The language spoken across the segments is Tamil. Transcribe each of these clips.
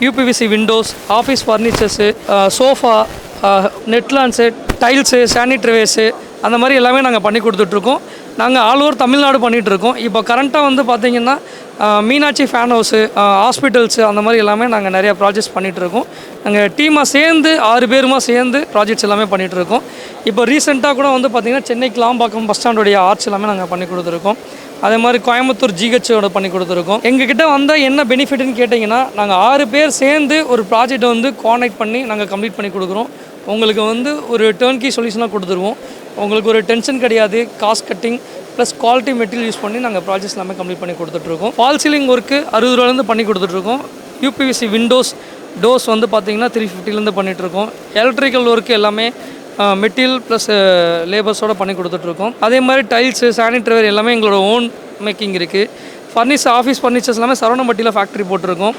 UPVC windows, office furnitures, sofa, net lawns, tiles, sanitarywares அந்த மாதிரி எல்லாமே நாங்கள் பண்ணி கொடுத்துட்ருக்கோம். நாங்கள் ஆல் ஓவர் தமிழ்நாடு பண்ணிகிட்ருக்கோம். இப்போ கரண்ட்டாக வந்து பார்த்திங்கன்னா மீனாட்சி ஃபேன் ஹவுஸு, ஹாஸ்பிட்டல்ஸு அந்த மாதிரி எல்லாமே நாங்கள் நிறையா ப்ராஜெக்ட்ஸ் பண்ணிகிட்ருக்கோம். நாங்கள் டீமாக சேர்ந்து 6 பேருமா சேர்ந்து ப்ராஜெக்ட்ஸ் எல்லாமே பண்ணிகிட்ருக்கோம். இப்போ ரீசெண்டாக கூட வந்து பார்த்திங்கன்னா சென்னை கிளாம்பாக்கம் பஸ் ஸ்டாண்டுடைய ஆர்ட்ஸ் எல்லாமே நாங்கள் பண்ணி கொடுத்துருக்கோம். அதே மாதிரி கோயம்புத்தூர் ஜிஹெச்சோட பண்ணி கொடுத்துருக்கோம். எங்ககிட்ட வந்தால் என்ன பெனிஃபிட்னு கேட்டிங்கன்னா, நாங்கள் 6 பேர் சேர்ந்து ஒரு ப்ராஜெக்டை வந்து கான்டெக்ட் பண்ணி நாங்கள் கம்ப்ளீட் பண்ணி கொடுக்குறோம். உங்களுக்கு வந்து ஒரு டர்ன்கி சொல்யூஷனாக கொடுத்துருவோம். உங்களுக்கு ஒரு டென்ஷன் கிடையாது. Cost cutting plus quality material use பண்ணி நாங்கள் ப்ராஜெக்ட்ஸ் எல்லாமே கம்ப்ளீட் பண்ணி கொடுத்துட்ருக்கோம். ஃபால் சீலிங் ஒர்க்கு 60 ரூபாலேருந்து பண்ணி கொடுத்துட்ருக்கோம். யூபிவிசி விண்டோஸ், டோர்ஸ் வந்து பார்த்திங்கன்னா 350லேருந்து பண்ணிகிட்ருக்கோம். எலக்ட்ரிக்கல் ஒர்க்கு எல்லாமே மெட்டீரியல் ப்ளஸ் லேபர்ஸோடு பண்ணி கொடுத்துட்ருக்கோம். அதே மாதிரி டைல்ஸு, சானிட்ரிவேர் எல்லாமே எங்களோட ஓன் மேக்கிங் இருக்குது. ஆஃபீஸ் ஃபர்னிச்சர்ஸ் எல்லாமே சரவணம்பட்டியில் ஃபேக்ட்ரி போட்டிருக்கோம்.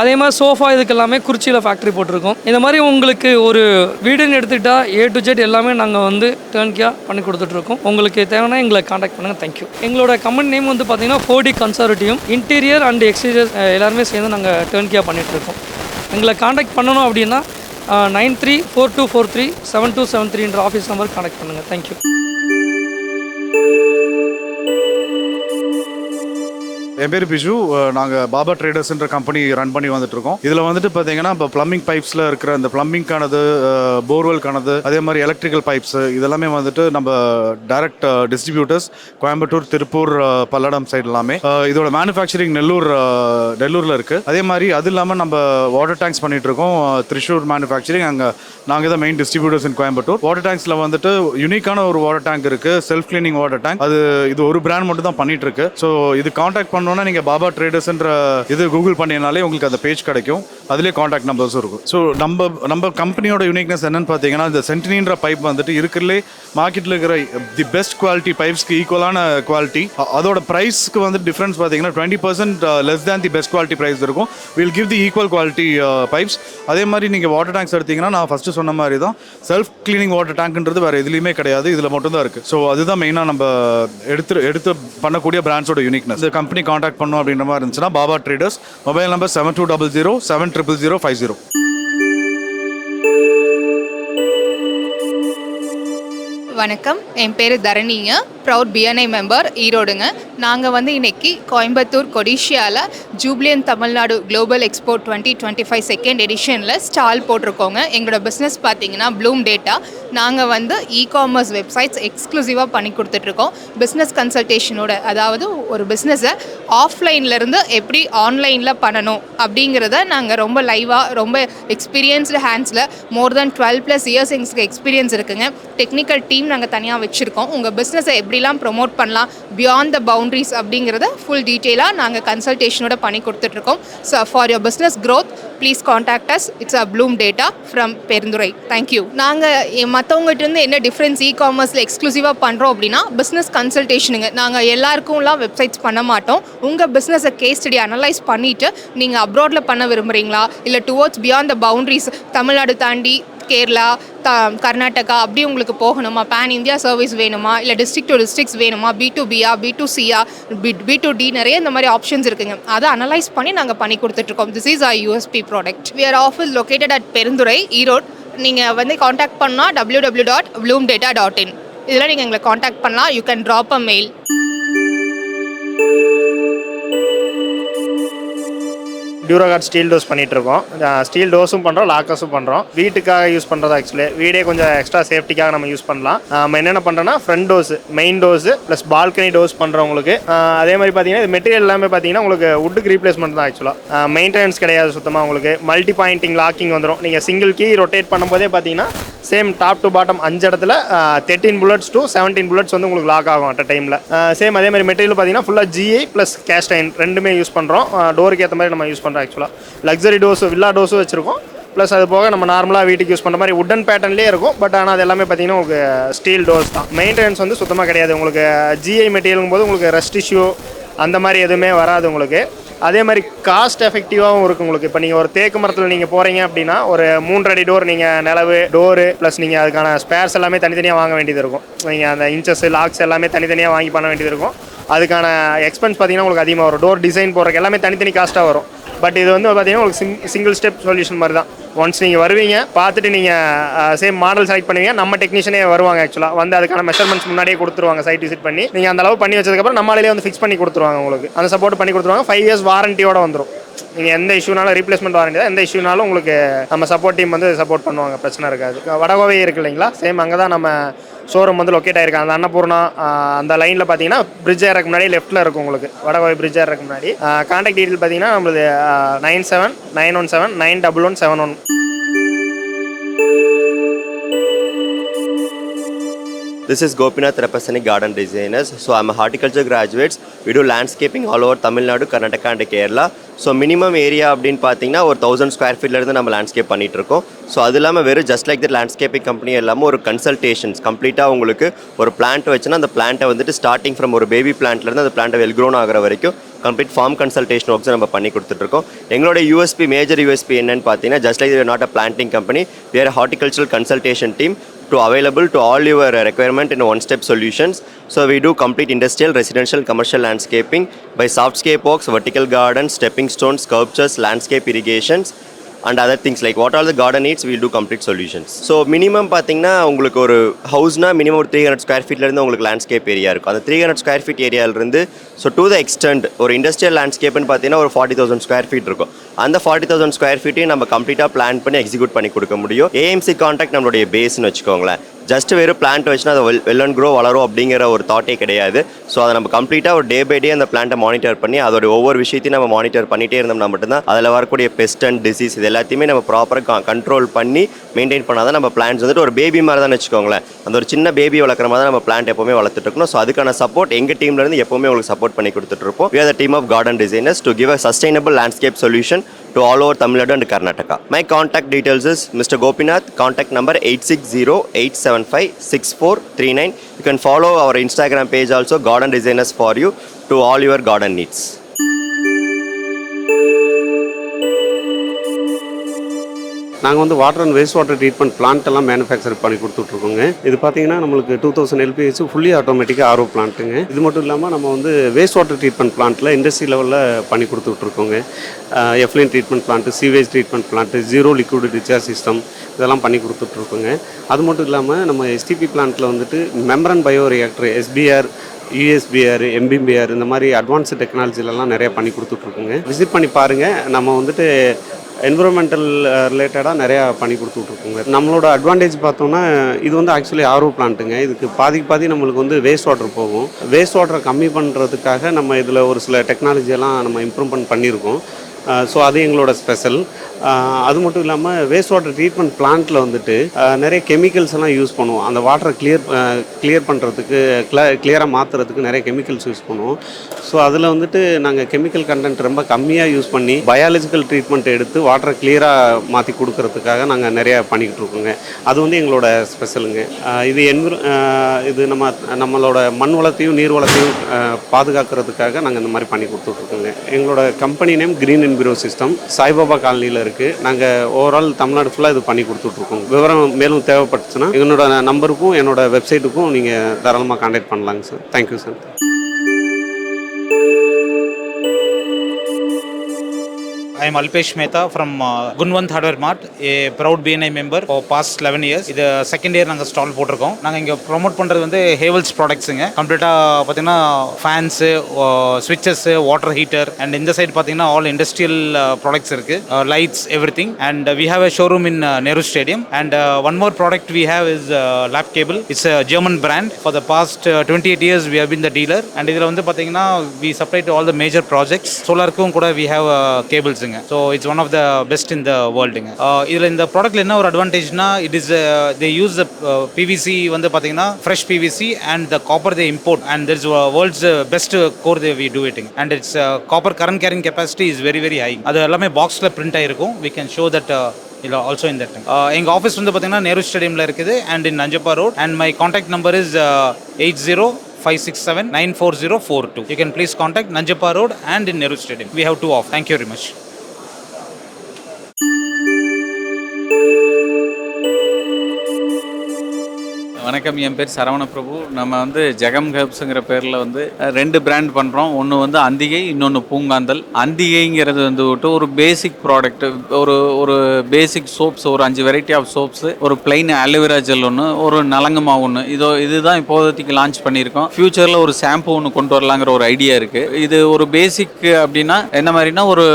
அதே மாதிரி சோஃபா இதுக்கு எல்லாமே குறிச்சியில் ஃபேக்ட்ரி போட்டிருக்கோம். இந்த மாதிரி உங்களுக்கு ஒரு வீடுன்னு எடுத்துக்கிட்டால் A to Z எல்லாமே நாங்கள் வந்து டர்ன்கியாக பண்ணி கொடுத்துட்ருக்கோம். உங்களுக்கு தேவைன்னா எங்களை காண்டாக்ட் பண்ணுங்கள். தேங்க்யூ. எங்களோட கம்பெனி நேம் வந்து பார்த்திங்கன்னா 4D conservative. Interior and exterior எல்லாருமே சேர்ந்து நாங்கள் டர்ன்கியாக பண்ணிகிட்ருக்கோம். எங்களை காண்டாக்ட் பண்ணணும் அப்படின்னா 9342437273 ஆஃபீஸ் நம்பர் காண்டாக்ட் பண்ணுங்கள். தேங்க்யூ. என் பேர் பிஜு. நாங்கள் பாபா ட்ரேடர்ஸ்ன்ற கம்பெனி ரன் பண்ணி வந்துட்டுருக்கோம். இதில் வந்துட்டு பார்த்தீங்கன்னா இப்போ ப்ளம்பிங் பைப்ஸில் இருக்கிற இந்த ப்ளம்பிங்கானது, போர்வெல்கானது, அதே மாதிரி எலக்ட்ரிக்கல் பைப்ஸு இதெல்லாமே வந்துட்டு நம்ம direct distributors Coimbatore, Tiruppur, Palladam side எல்லாமே. இதோட மேனுஃபேக்சரிங் நெல்லூரில் இருக்குது. அதே மாதிரி அது இல்லாமல் நம்ம வாட்டர் டேங்க்ஸ் பண்ணிகிட்ருக்கோம். திரிஷூர் மேனுஃபேக்சரிங், அங்கே நாங்கள் தான் மெயின் டிஸ்ட்ரிபியூட்டர்ஸ் இன் கோயம்புத்தூர். வாட்டர் டேங்க்ஸில் வந்துட்டு யூனிக்கான ஒரு வாட்டர் டேங்க் இருக்குது, செல்ஃப் கிளீனிங் வாட்டர் டேங்க். இது ஒரு பிராண்ட் மட்டும் தான் பண்ணிட்டு இருக்கு. ஸோ இது காண்டாக்ட் பண்ணோன்னா நீங்கள் பாபா ட்ரேடர்ஸ்ன்ற இது கூகுள் பண்ணினாலே உங்களுக்கு அந்த பேஜ் கிடைக்கும். அதுலேயே காண்டாக்ட் நம்பர்ஸும் இருக்கும். ஸோ நம்ம கம்பெனியோட யூனிக்னஸ் என்னன்னு பார்த்தீங்கன்னா, இந்த சென்டினின்ற பைப் வந்துட்டு இருக்கிறதுலே மார்க்கெட்டில் இருக்கிற தி பெஸ்ட் குவாலிட்டி பைப்ஸ்க்கு ஈக்குவலான குவாலிட்டி. அதோட ப்ரைஸ்க்கு வந்து டிஃப்ரென்ஸ் பார்த்தீங்கன்னா 20% less than the best quality price இருக்கும். Will give the equal quality pipes. அதே மாதிரி நீங்கள் வாட்டர் டேங்க்ஸ் எடுத்தீங்கன்னா, நான் ஃபஸ்ட்டு சொன்ன மாதிரி தான் செல்ஃப் கிளீனிங் வாட்டர் டேங்க்ன்றது வேறு எதுலேயுமே கிடையாது, இதில் மட்டும்தான் இருக்குது. ஸோ அதுதான் மெயினாக நம்ம எடுத்து பண்ணக்கூடிய பிராண்ட்ஸோட யூனிக்னஸ். இந்த கம்பெனி காண்டாக்ட் பண்ணோம் அப்படின்ற மாதிரி இருந்துச்சுன்னா பாபா ட்ரேடர்ஸ், மொபைல் நம்பர் 7200700050. வணக்கம், என் பேர் தரணிங்க. ப்ரௌட் BNI மெம்பர், ஈரோடுங்க. நாங்கள் வந்து இன்றைக்கி கோயம்புத்தூர் கொடிஷியாவில் ஜூப்ளியன் தமிழ்நாடு குளோபல் எக்ஸ்போ 2025 செகண்ட் எடிஷனில் ஸ்டால் போட்டிருக்கோங்க. எங்களோட பிஸ்னஸ் பார்த்திங்கன்னா ப்ளூம் டேட்டா. நாங்கள் வந்து இ-காமர்ஸ் வெப்சைட்ஸ் எக்ஸ்க்ளூசிவாக பண்ணி கொடுத்துட்ருக்கோம். பிஸ்னஸ் கன்சல்டேஷனோட, அதாவது ஒரு பிஸ்னஸை ஆஃப்லைன்லேருந்து எப்படி ஆன்லைனில் பண்ணணும் அப்படிங்கிறத நாங்கள் ரொம்ப லைவாக, ரொம்ப எக்ஸ்பீரியன்ஸ்டு ஹேண்ட்ஸில் மோர் தென் 12+ இயர்ஸ் எங்களுக்கு எக்ஸ்பீரியன்ஸ் இருக்குங்க. டெக்னிக்கல் டீம் நாங்கள் தனியாக வச்சுருக்கோம். உங்கள் பிஸ்னஸை எப்படிலாம் ப்ரொமோட் பண்ணலாம், பியாண்ட் த பவுண்ட்ரிஸ் அப்படிங்கிறத ஃபுல் டீட்டெயிலாக நாங்கள் கன்சல்டேஷனோட பண்ணி கொடுத்துட்ருக்கோம். So for your business growth please contact us. It's a Bloom data from Perundurai. Thank you. நாங்கள் மற்றவங்ககிட்டருந்து என்ன டிஃப்ரென்ஸ் இ-காமர்ஸில் எக்ஸ்க்ளூசிவாக பண்ணுறோம் அப்படின்னா, பிஸ்னஸ் கன்சல்டேஷனுங்க. நாங்கள் எல்லாருக்கும்லாம் வெப்சைட்ஸ் பண்ண மாட்டோம். உங்கள் பிஸ்னஸை கேஸ் ஸ்டடி அனலைஸ் பண்ணிவிட்டு நீங்கள் அப்ராடில் பண்ண விரும்புகிறீங்களா, இல்லை towards beyond the boundaries, Tamil Nadu தாண்டி கேரளா, கர்நாடகா அப்படி உங்களுக்கு போகணுமா, பேன் இந்தியா சர்வீஸ் வேணுமா, இல்லை டிஸ்ட்ரிக்ட் டு டிஸ்ட்ரிக்ஸ் வேணுமா, B2Bயா, B2Cயா, B2D, நிறைய இந்த மாதிரி ஆப்ஷன்ஸ் இருக்குங்க. அதை அனலைஸ் பண்ணி நாங்கள் பண்ணி கொடுத்துட்ருக்கோம். This is our USP product. We are office located at Perundurai, Erode. நீங்கள் வந்து காண்டாக்ட் பண்ணால் www.bloomdata.in இதில் நீங்கள் எங்களை காண்டாக்ட் பண்ணலாம். You can drop a mail. Duraguard steel doors பண்ணிகிட்ருக்கோம். ஸ்டீல் டோஸும் பண்ணுறோம், லாக்கர்ஸும் பண்ணுறோம். வீட்டுக்காக யூஸ் பண்ணுறது ஆக்சுவலி வீடே கொஞ்சம் எக்ஸ்ட்ரா சேஃப்டிக்காக நம்ம யூஸ் பண்ணலாம். நம்ம என்னென்ன பண்ணுறோன்னா, front dose, main dose plus balcony dose பண்ணுறவங்களுக்கு. அதே மாதிரி பார்த்தீங்கன்னா இது மெட்டீரியல் எல்லாமே பார்த்தீங்கன்னா உங்களுக்கு வுட்டுக்கு ரீப்ளேஸ்மெண்ட் தான் ஆக்சுவலாக. மெயின்டெனன்ஸ் கிடையாது சுத்தமாக. உங்களுக்கு மல்டி பாயிண்டிங் லாக்கிங் வந்துடும். நீங்கள் சிங்கிள் கீ ரொட்டேட் பண்ணும்போதே பார்த்தீங்கன்னா சேம் டாப் டு பாட்டம் 5 இடத்துல 13 bullets to 17 bullets வந்து உங்களுக்கு லாக் ஆகும் அட் டைமில். சேம் அதே மாதிரி மெட்டீரியல் பார்த்தீங்கன்னா ஃபுல்லாக GI ப்ளஸ் கேஸ்ட் அயர்ன் ரெண்டுமே யூஸ் பண்ணுறோம். டோருக்கு ஏற்ற மாதிரி நம்ம யூஸ் பண்ணுறோம். ஆக்சுவலாக லக்ஸரி டோஸ், வில்லா டோஸும் வச்சுருக்கோம். ப்ளஸ் அது போக நம்ம நார்மலாக வீட்டுக்கு யூஸ் பண்ணுற மாதிரி உட்டன் பேட்டர்ன்லேயே இருக்கும். பட் ஆனால் அது எல்லாமே பார்த்தீங்கன்னா உங்களுக்கு ஸ்டீல் டோஸ் தான். மெயின்டெனன்ஸ் வந்து சுத்தமாக கிடையாது. உங்களுக்கு GI மெட்டீரியலும் போது உங்களுக்கு ரஸ்ட் இஷ்யூ அந்த மாதிரி எதுவுமே வராது உங்களுக்கு. அதே மாதிரி காஸ்ட் எஃபெக்டிவாகவும் இருக்கும் உங்களுக்கு. இப்போ நீங்கள் ஒரு தேக்கு மரத்தில் நீங்கள் போகிறீங்க அப்படின்னா ஒரு 3 அடி டோர், நீங்கள் நிலவு டோரு ப்ளஸ் நீங்கள் அதுக்கான ஸ்பேர்ஸ் எல்லாமே தனித்தனியாக வாங்க வேண்டியது இருக்கும். நீங்கள் அந்த இன்ச்சஸ், லாக்ஸ் எல்லாமே தனித்தனியாக வாங்கி பண்ண வேண்டியது இருக்கும். அதுக்கான எக்ஸ்பென்ஸ் பார்த்தீங்கன்னா உங்களுக்கு அதிகமாக வரும். டோர் டிசைன் போடுறதுக்கு எல்லாமே தனித்தனி காஸ்ட்டாக வரும். பட் இது வந்து பார்த்தீங்கன்னா உங்களுக்கு சிங்கிள் ஸ்டெப் சொல்யூஷன் மாதிரி தான். ஒன்ஸ் நீங்கள் வருவீங்க, பார்த்துட்டு நீங்கள் சேம் மாடல் செலக்ட் பண்ணுவீங்க, நம்ம டெக்னீஷியனே வருவாங்க ஆக்சுவலாக வந்து அதுக்கான மெஷர்மெண்ட்ஸ் முன்னாடியே கொடுத்துருவாங்க சைட் விசிட் பண்ணி. நீங்கள் அந்த அளவு பண்ணி வச்சதுக்கப்புறம் நம்மளாலே வந்து ஃபிக்ஸ் பண்ணி கொடுத்துருவாங்க. உங்களுக்கு அந்த சப்போர்ட் பண்ணி கொடுத்துருவாங்க. 5 years வாரண்டியோட வந்துடும். நீங்கள் எந்த இஷ்யூனாலும் ரீப்ளேஸ்மெண்ட் வாரண்டி தான், எந்த இஷ்யூனாலும் உங்களுக்கு நம்ம சப்போர்ட் டீம் வந்து சப்போர்ட் பண்ணுவாங்க, பிரச்சனை இருக்காது. வடகோவை இருக்கு இல்லைங்களா, சேம் அங்கே தான் நம்ம ஷோரூம் வந்து லொக்கேட் ஆகிருக்கு. அந்த அன்னபூர்ணா அந்த லைனில் பார்த்தீங்கன்னா பிரிட்ஜ் ஏறக்கு முன்னாடி லெஃப்ட்டில் இருக்கும் உங்களுக்கு, வடகோவை பிரிட்ஜ் ஏறக்கு முன்னாடி. கான்டாக்ட் டீட்டெயில் பார்த்தீங்கன்னா நம்மளது 9791791171. This is Gopinath representing Garden Designers. So I'm a horticulture graduates. We do landscaping all over Tamil Nadu, Karnataka and Kerala. So minimum area அப்படின்னு பார்த்தீங்கன்னா ஒரு 1000 ஸ்கொயர் ஃபீட்லேருந்து நம்ம லேண்ட்ஸ்கேப் பண்ணிகிட்டு இருக்கோம். ஸோ அது இல்லாமல் வெறும் just like the landscaping company இல்லாமல் ஒரு கன்சல்டேஷன்ஸ் கம்ப்ளீட்டாக உங்களுக்கு ஒரு பிளான்ட் வச்சுன்னா அந்த பிளான்ட்டை வந்துட்டு ஸ்டார்டிங் ஃப்ரம் ஒரு பேபி பிளான்ட்லேருந்து அந்த பிளான்ட்டை வெல்க்ரோன் ஆகிற வரைக்கும் கம்ப்ளீட் ஃபார்ம் கன்சல்டேஷன் ஒர்க்ஸ் நம்ம பண்ணி கொடுத்துட்ருக்கோம். எங்களோட மேஜர் யூஎஸ்பி என்னன்னு பார்த்தீங்கன்னா, just like not a planting company, we are a horticultural consultation team to available to all your requirement in one-step solutions. So we do complete industrial, residential, commercial landscaping by softscape works, vertical gardens, stepping stones, sculptures, landscape irrigations and other things like what all the garden needs, we'll do complete solutions. So minimum பார்த்தீங்கன்னா உங்களுக்கு ஒரு ஹவுஸ்னா மினிமம் ஒரு 300 ஸ்கொயர் ஃபீட்லேருந்து உங்களுக்கு லேண்ட்ஸ்கேப் ஏரியா இருக்கும். அந்த 300 ஸ்கொயர் ஃபீட் ஏரியாவிலிருந்து ஸோ டு த எக்ஸ்டெண்ட் ஒரு இண்டஸ்ட்ரியல் லேண்ட்ஸ்கேப்னு பார்த்தீங்கன்னா ஒரு 40,000 ஸ்கொயர் ஃபீட் இருக்கும். அந்த 40,000 ஸ்கொயர் ஃபீட்டையும் நம்ம கம்ப்ளீட்டாக பிளான் பண்ணி எக்ஸிக்யூட் பண்ணி கொடுக்க முடியும். ஏஎம்சி கான்ட்ராக்ட் நம்மளுடைய பேஸ்ன்னு வச்சுக்கோங்களேன். ஜஸ்ட் வெறும் பிளான்ட் வச்சுன்னா அதை வெல் அண்ட் க்ரோ வளரும் அப்படிங்கிற ஒரு தாட்டே கிடையாது. ஸோ அதை நம்ம கம்ப்ளீட்டாக ஒரு டே பை டே அந்த பிளான்ட்டை மானிட்டர் பண்ணி அதோட ஒவ்வொரு விஷயத்தையும் நம்ம மானிட்டர் பண்ணிகிட்டே இருந்தோம்னா மட்டும்தான் அதில் வரக்கூடிய பெஸ்ட் அண்ட் டிசீஸ் இது எல்லாத்தையுமே நம்ம ப்ராப்பராக கண்ட்ரோல் பண்ணி மெயின்டைன் பண்ணால் தான் நம்ம பிளான்ஸ் வந்துட்டு ஒரு பேபி மாதிரி தான் வச்சுக்கோங்களேன். அந்த ஒரு சின்ன பேபி வளர்க்குற மாதிரி தான் நம்ம பிளான்ட் எப்போவுமே வளர்த்துட்டு இருக்கணும். ஸோ அதுக்கான சப்போர்ட் எங்கள் டீம்லேருந்து எப்போவுமே உங்களுக்கு சப்போர்ட் பண்ணி கொடுத்துட்ருப்போம். We are the team of garden designers to give a sustainable landscape solution to all over Tamil Nadu and Karnataka. My contact details is Mr. Gopinath, contact number 8608756439. You can follow our Instagram page also, Garden Designers for you, to all your garden needs. நாங்கள் வந்து water and waste water treatment plant எல்லாம் மேனுஃபேக்சர் பண்ணி கொடுத்துட்ருக்கோங்க. இது பார்த்தீங்கன்னா நம்மளுக்கு 2000 LPS ஃபுல்லி ஆட்டோமேட்டிக்காக ஆர்ஓ பிளான்ட்டுங்க. இது மட்டும் இல்லாமல் நம்ம வந்து வேஸ்ட் வாட்டர் ட்ரீட்மெண்ட் பிளான்ட்டில் இண்டஸ்ட்ரி லெவலில் பண்ணி கொடுத்துட்ருக்கோங்க. Effluent treatment plant, sewage treatment plant, zero liquid discharge system இதெல்லாம் பண்ணி கொடுத்துட்ருக்கோங்க. அது மட்டும் இல்லாமல் நம்ம எஸ்டிபி பிளான்ட்டில் வந்துட்டு மெம்பரன் பயோ ரியாக்டர், எஸ்பிஆர், யூஎஸ்பிஆர், எம்பிபிஆர் இந்த மாதிரி அட்வான்ஸ்டு டெக்னாலஜிலலாம் நிறையா பண்ணி கொடுத்துட்ருக்கோங்க. விசிட் பண்ணி பாருங்கள். நம்ம வந்துட்டு என்விரான்மெண்டல் ரிலேட்டடாக நிறையா பண்ணி கொடுத்துட்ருக்கோங்க. நம்மளோட அட்வான்டேஜ் பார்த்தோன்னா இது வந்து ஆக்சுவலி ஆர்ஓ பிளான்ட்டுங்க. இதுக்கு பாதி நம்மளுக்கு வந்து வேஸ்ட் வாட்டர் போகும். வேஸ்ட் வாட்டரை கம்மி பண்ணுறதுக்காக நம்ம இதில் ஒரு சில டெக்னாலஜியெல்லாம் நம்ம இம்ப்ரூவ்மெண்ட் பண்ணியிருக்கோம். ஸோ அது எங்களோட ஸ்பெஷல். அது மட்டும் இல்லாமல் வேஸ்ட் வாட்டர் ட்ரீட்மெண்ட் பிளான்ட்டில் வந்துட்டு நிறைய கெமிக்கல்ஸ் எல்லாம் யூஸ் பண்ணுவோம். அந்த வாட்டரை கிளியர் பண்ணுறதுக்கு கிளியராக மாற்றுறதுக்கு நிறைய கெமிக்கல்ஸ் யூஸ் பண்ணுவோம். ஸோ அதில் வந்துட்டு நாங்கள் கெமிக்கல் கண்டென்ட் ரொம்ப கம்மியாக யூஸ் பண்ணி பயாலஜிக்கல் ட்ரீட்மெண்ட் எடுத்து வாட்டரை கிளியராக மாற்றி கொடுக்கறதுக்காக நாங்கள் நிறையா பண்ணிக்கிட்டு இருக்கோங்க. அது வந்து எங்களோட ஸ்பெஷலுங்க. இது நம்மளோட மண் வளத்தையும் நீர் வளத்தையும் பாதுகாக்கிறதுக்காக நாங்கள் இந்த மாதிரி பண்ணி கொடுத்துட்ருக்கோங்க. எங்களோட company name green enviro system, Saibaba காலனியில் இருக்குது. நாங்கள் ஓவரால் தமிழ்நாடு ஃபுல்லாக இது பண்ணி கொடுத்துட்ருக்கோம். விவரம் மேலும் தேவைப்பட்டுச்சுன்னா என்னோட நம்பருக்கும் என்னோட வெப்சைட்டுக்கும் நீங்கள் தாராளமாக கான்டாக்ட் பண்ணலாங்க sir. Thank you sir. I am Alpesh Mehta from Gunwant Hardware Mart, a proud BNI member for past 11 years. இது செகண்ட் இயர் நாங்கள் ஸ்டால் போட்டிருக்கோம். நாங்கள் இங்கே ப்ரொமோட் பண்ணுறது வந்து ஹேவல்ஸ் ப்ராடக்ட்ஸுங்க. கம்ப்ளீட்டாக பார்த்தீங்கன்னா ஃபேன்ஸு, ஸ்விட்சஸ்ஸு, வாட்டர் ஹீட்டர் அண்ட் இந்த சைடு பார்த்தீங்கன்னா ஆல் இண்டஸ்ட்ரியல் ப்ராடக்ட்ஸ் இருக்குது, lights, everything. And we have a showroom in Nehru stadium. And one more product we have is Lapp cable. It's a German brand. For the past 28 years we have been the dealer. அண்ட் இதில் வந்து பார்த்தீங்கன்னா we supply to all the major projects. சோலாருக்கும் கூட we have cables. So it's one of the best in the world. இதில் இந்த ப்ராடக்ட்ல என்ன ஒரு அட்வான்டேஜ்னா, it is they use the PVC வந்து பார்த்தீங்கன்னா fresh PVC and the copper they import, and there is world's best core we do it, and its copper current carrying capacity is very very high. அது எல்லாமே பாக்ஸில் பிரிண்ட் ஆகிருக்கும். we can show that also in that. எங்கள் ஆஃபீஸ் வந்து பார்த்தீங்கன்னா நேரு ஸ்டேடியமில் இருக்குது and in Nanjappa Road, and my contact number is 8056794042. You can please contact Nanjappa Road and in Nehru Stadium. We have 2 off. Thank you very much. வணக்கம், என் பேர் சரவண பிரபு. நம்ம வந்து ஜெகம் ஹெர்ப்ஸுங்கிற பேரில் வந்து 2 பிராண்ட் பண்ணுறோம். ஒன்று வந்து அந்திகை, இன்னொன்று பூங்காந்தல். அந்திகைங்கிறது வந்து விட்டு ஒரு பேசிக் ப்ராடக்ட், ஒரு பேசிக் சோப்ஸ், ஒரு 5 வெரைட்டி ஆஃப் சோப்ஸு, ஒரு பிளைன் அலோவேரா ஜெல் ஒன்று, ஒரு நலங்கு மாவு ஒன்று. இதுதான் இப்போதைக்கு லான்ச் பண்ணியிருக்கோம். ஃபியூச்சரில் ஒரு ஷாம்பு ஒன்று கொண்டு வரலாங்கிற ஒரு ஐடியா இருக்குது. இது ஒரு பேசிக் அப்படின்னா என்ன மாதிரினா ஒரு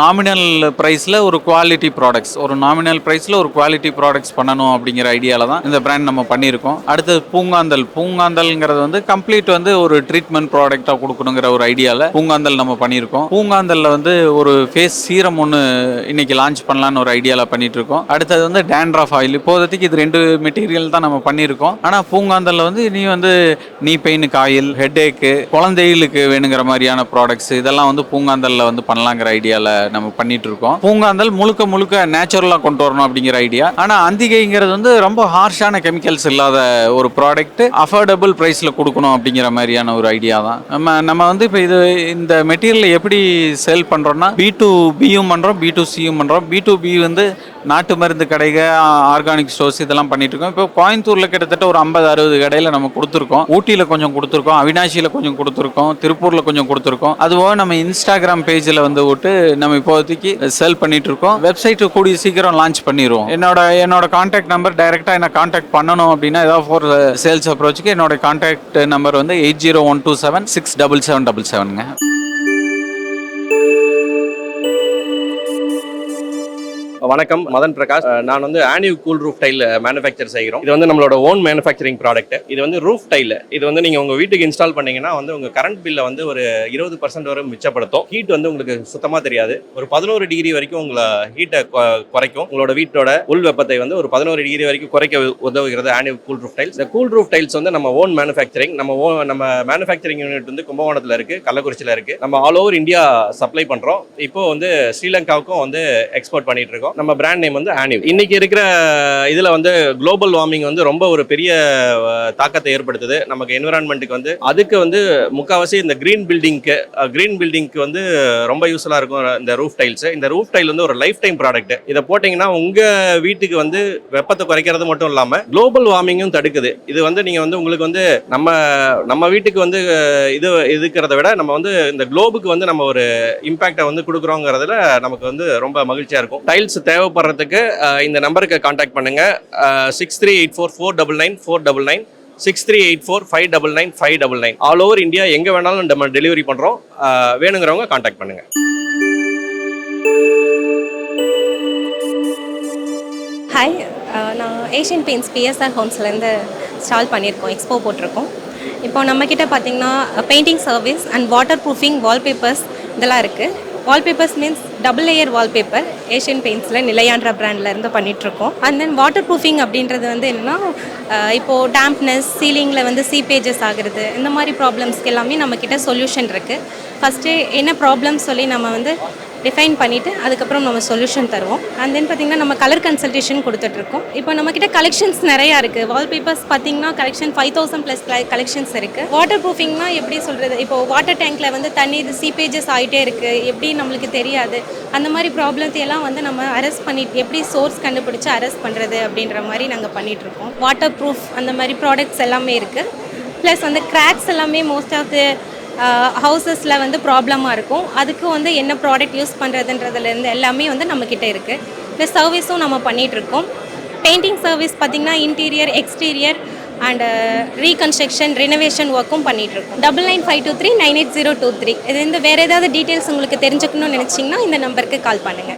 நாமினல் ப்ரைஸில் ஒரு குவாலிட்டி ப்ராடக்ட்ஸ், ஒரு நாமினல் ப்ரைஸில் ஒரு குவாலிட்டி ப்ராடக்ட்ஸ் பண்ணணும் அப்படிங்கிற ஐடியாவில் தான் இந்த பிராண்ட் நம்ம பண்ணியிருக்கோம். அடுத்தது பூங்காந்தல்ங்கிறது வந்து கம்ப்ளீட் வந்து ஒரு ட்ரீட்மெண்ட் ப்ராடக்டாக கொடுக்கணுங்கிற ஒரு ஐடியாவில் பூங்காந்தல் நம்ம பண்ணியிருக்கோம். பூங்காந்தலில் வந்து ஒரு ஃபேஸ் சீரம் ஒன்று இன்னைக்கு லான்ச் பண்ணலான்னு ஒரு ஐடியாவில் பண்ணிட்டு இருக்கோம். அடுத்தது வந்து டேண்ட்ரஃப் ஆயில். இப்போதைக்கு இது 2 மெட்டீரியல் தான் நம்ம பண்ணியிருக்கோம். ஆனால் பூங்காந்தலில் வந்து நீ வந்து நீ பெயினுக்கு ஆயில், ஹெட்ஏக்கு, குழந்தைகளுக்கு வேணுங்கிற மாதிரியான ப்ராடக்ட்ஸ் இதெல்லாம் வந்து பூங்காந்தலில் வந்து பண்ணலாங்கிற ஐடியாவில் நம்ம பண்ணிட்டு இருக்கோம். பூங்காந்தல் முழுக்க நேச்சுரலாக கொண்டு வரணும் அப்படிங்கிற ஐடியா. ஆனால் அந்திகைங்கிறது வந்து ரொம்ப ஹார்ஷான கெமிக்கல்ஸ் இல்லாத ஒரு ப்ராடக்ட், அஃபோர்டபுள் ப்ரைஸில் கொடுக்கணும் அப்படிங்கிற மாதிரியான ஒரு ஐடியா தான். நம்ம வந்து இப்போ இந்த மெட்டீரியல் எப்படி சேல் பண்ணுறோம்னா B2Bயும் பண்ணுறோம், B2Cயும் பண்ணுறோம். B2B வந்து நாட்டு மருந்து கடைகள், ஆர்கானிக் ஸ்டோர்ஸ் இதெல்லாம் பண்ணிட்டு இருக்கோம். இப்போ கோயம்புத்தூரில் கிட்டத்தட்ட ஒரு 50-60 கடையில் நம்ம கொடுத்துருக்கோம். ஊட்டியில் கொஞ்சம் கொடுத்துருக்கோம், அவினாஷியில் கொஞ்சம் கொடுத்துருக்கோம், திருப்பூரில் கொஞ்சம் கொடுத்துருக்கோம். அதுபோக நம்ம இன்ஸ்டாகிராம் பேஜில் வந்து விட்டு நம்ம இப்போதைக்கு சேல் பண்ணிட்டு இருக்கோம். வெப்சைட்டு கூடிய சீக்கிரம் லான்ச் பண்ணிடுவோம். என்னோட கான்டாக்ட் நம்பர், டைரெக்டாக என்ன கான்டாக்ட் பண்ணணும் அப்படின்னா ஏதாவது ஃபார் சேல்ஸ் அப்ரோச்சுக்கு என்னோட கான்டாக்ட் நம்பர் வந்து 8012767777ங்க. வணக்கம், மதன் பிரகாஷ். நான் வந்து ஆனிவ் கூல் ரூஃப் டைல் மேனுஃபேக்சர் செய்கிறோம். இது வந்து நம்மளோட ஓன் மேனுஃபேக்சரிங் ப்ராடக்ட். இது வந்து ரூஃப் டைல். இது வந்து நீங்கள் உங்கள் வீட்டுக்கு இன்ஸ்டால் பண்ணீங்கன்னா வந்து உங்கள் கரண்ட் பில்லை வந்து ஒரு 20% வரை மிச்சப்படுத்தும். ஹீட் வந்து உங்களுக்கு சுத்தமாக தெரியாது. ஒரு 11 டிகிரி வரைக்கும் உங்களை ஹீட்டை குறைக்கும். உங்களோட வீட்டோட உள் வெப்பத்தை வந்து ஒரு 11 டிகிரி வரைக்கும் குறைக்க உதவுகிறது ஆனிவ் கூல் ரூஃப் டைல்ஸ். இந்த கூல் ரூஃப் டைல்ஸ் வந்து நம்ம ஓன் மேனுஃபேக்சரிங். நம்ம மேனுஃபேக்சரிங் யூனிட் வந்து கும்பகோணத்தில் இருக்குது, கள்ளக்குறிச்சியில் இருக்குது. நம்ம ஆல் ஓவர் இந்தியா சப்ளை பண்ணுறோம். இப்போ வந்து ஸ்ரீலங்காவுக்கும் வந்து எக்ஸ்போர்ட் பண்ணிட்டு இருக்கோம். நம்ம பிராண்ட் நேம் வந்து ஆனிவ். இன்னைக்கு இருக்கிற இதுல வந்து குளோபல் வார்மிங் வந்து ரொம்ப ஒரு பெரிய தாக்கத்தை ஏற்படுத்துது நமக்கு என்விரான்மெண்ட்டுக்கு. வந்து அதுக்கு வந்து முக்கால்வாசி இந்த கிரீன் பில்டிங்க்கு வந்து ரொம்ப யூஸ்ஃபுல்லா இருக்கும் இந்த ரூஃப் டைல்ஸ். இந்த ரூஃப் டைல் வந்து ஒரு லைஃப் டைம் ப்ராடக்ட். இதை போட்டீங்கன்னா உங்க வீட்டுக்கு வந்து வெப்பத்தை குறைக்கிறது மட்டும் இல்லாம குளோபல் வார்மிங்கும் தடுக்குது. இது வந்து நீங்க வந்து உங்களுக்கு வந்து நம்ம வீட்டுக்கு வந்து இது இருக்கிறத விட நம்ம வந்து இந்த குளோபுக்கு வந்து நம்ம ஒரு இம்பாக்டை வந்து கொடுக்குறோங்கிறதுல நமக்கு வந்து ரொம்ப மகிழ்ச்சியா இருக்கும். டைல்ஸ் தேவைப்படுறதுக்கு இந்த நம்பருக்கு கான்டாக்ட் பண்ணுங்க. 6384499499, 6384599599. ஆல் ஓவர் இந்தியா எங்க வேணாலும் நம்ம டெலிவரி பண்றோம். வேணுங்கிறவங்க கான்டாக்ட் பண்ணுங்க. ஹாய், நான் ஏஷியன் பெயிண்ட்ஸ் PSR ஹோம்ஸ்லேருந்து ஸ்டால் பண்ணியிருக்கோம், எக்ஸ்போ போட்டிருக்கோம். இப்போ நம்மக்கிட்ட பார்த்திங்கன்னா painting service and water proofing wallpapers இதெல்லாம் இருக்குது. Wallpapers means double layer wallpaper Asian பெயிண்ட்ஸில் நிலையாண்ட்ரா பிராண்ட்லேருந்து பண்ணிகிட்ருக்கோம். அண்ட் தென் வாட்டர் ப்ரூஃபிங் அப்படின்றது வந்து என்னென்னா, இப்போது டேம்ப்னஸ், சீலிங்கில் வந்து சீப்பேஜஸ் ஆகுறது, இந்த மாதிரி ப்ராப்ளம்ஸ்க்கு எல்லாமே நம்மக்கிட்ட சொல்யூஷன் இருக்குது. ஃபஸ்ட்டு என்ன ப்ராப்ளம் சொல்லி நம்ம வந்து டிஃபைன் பண்ணிவிட்டு அதுக்கப்புறம் நம்ம சொல்யூஷன் தருவோம். அண்ட் தென் பார்த்திங்கன்னா நம்ம கலர் கன்சல்டேஷன் கொடுத்துட்ருக்கோம். இப்போ நம்மக்கிட்ட கலெக்ஷன்ஸ் நிறையா இருக்குது. வால்பேப்பர்ஸ் பார்த்திங்கன்னா கலெக்ஷன் 5000+ கலெக்ஷன்ஸ் இருக்குது. வாட்டர் ப்ரூஃபிங்னா எப்படி சொல்கிறது, இப்போது வாட்டர் டேங்க்கில் வந்து தண்ணி இது சீப்பேஜஸ் ஆகிட்டே இருக்குது, எப்படி நம்மளுக்கு தெரியாது, அந்த மாதிரி ப்ராப்ளத்தையெல்லாம் வந்து நம்ம அரெஸ்ட் பண்ணிட்டு எப்படி சோர்ஸ் கண்டுபிடிச்சி அரெஸ்ட் பண்ணுறது அப்படின்ற மாதிரி நாங்கள் பண்ணிகிட்ருக்கோம். வாட்டர் ப்ரூஃப் அந்த மாதிரி ப்ராடக்ட்ஸ் எல்லாமே இருக்குது. ப்ளஸ் வந்து கிராக்ஸ் எல்லாமே மோஸ்ட் ஆஃப் தி ஹவுசஸில் வந்து ப்ராப்ளமாக இருக்கும். அதுக்கு வந்து என்ன ப்ராடக்ட் யூஸ் பண்ணுறதுன்றதுலேருந்து எல்லாமே வந்து நம்மக்கிட்ட இருக்குது. ப்ளஸ் சர்வீஸும் நம்ம பண்ணிகிட்ருக்கோம். பெயிண்டிங் சர்வீஸ் பார்த்திங்கன்னா interior, exterior and reconstruction, renovation ஒர்க்கும் பண்ணிகிட்ருக்கோம். 9952398023. இது வந்து வேறு ஏதாவது டீட்டெயில்ஸ் உங்களுக்கு தெரிஞ்சுக்கணும்னு நினச்சிங்கன்னா இந்த நம்பருக்கு கால் பண்ணுங்கள்.